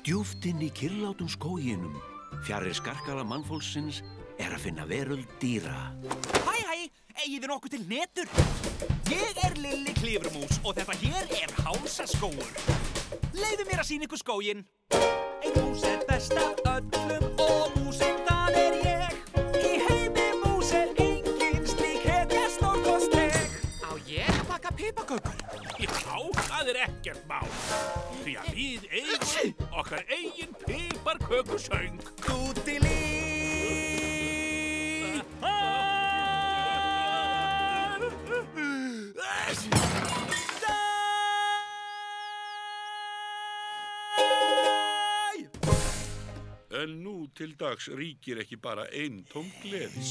Djúpt inn í kyrrlátum skóginum, fjarri skarkala mannfólksins, að finna veröld dýra. Hæ, eigið þið nokkuð til hnetur? Ég Lilli Klifurmús og þetta hér hálsaskógur. Leyfðu mér að sýna ykkur skóginn. Ein mús best af öllum og músinn það ég. Í heimi mús engin slík hetja stórkostleg. Á ég að baka piparkökur? Já, það ekkert mál. Því að við eigum okkar eigin piparkökusöng. Dúdilí. En nú til dags ríkir ekki bara eintóm gleði.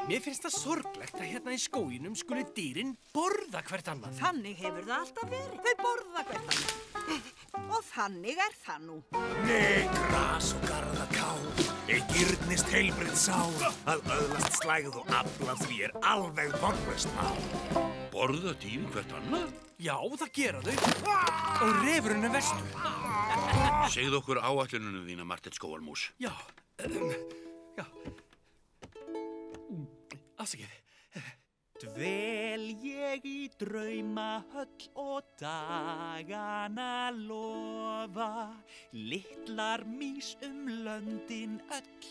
Mér finnst það sorglegt að hérna í skóginum skuli dýrin borða hvert annað. Þannig hefur það alltaf verið. Þau borða hvert annað. Og þannig það nú. Nei, gras og garðaká, gyrnist heilbrigð sál, að öðlast slægð og afla því alveg vonlaust mál. Borða dýrin hvert annað? Já, það gera þau. Og refurinn verstur. Segðu okkur áætlunum þína, Marteinn skógarmús. Já. Afsakið. Dvel ég í draumahöll og dagana lofa, litlar mýs löndin öll,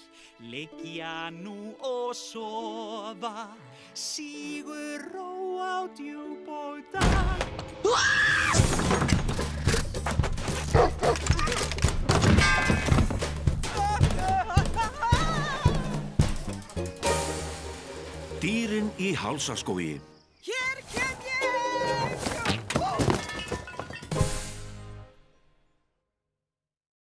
liggja nú og sofa, sígur ró á djúp og dal. Dýrin í hálsaskógi.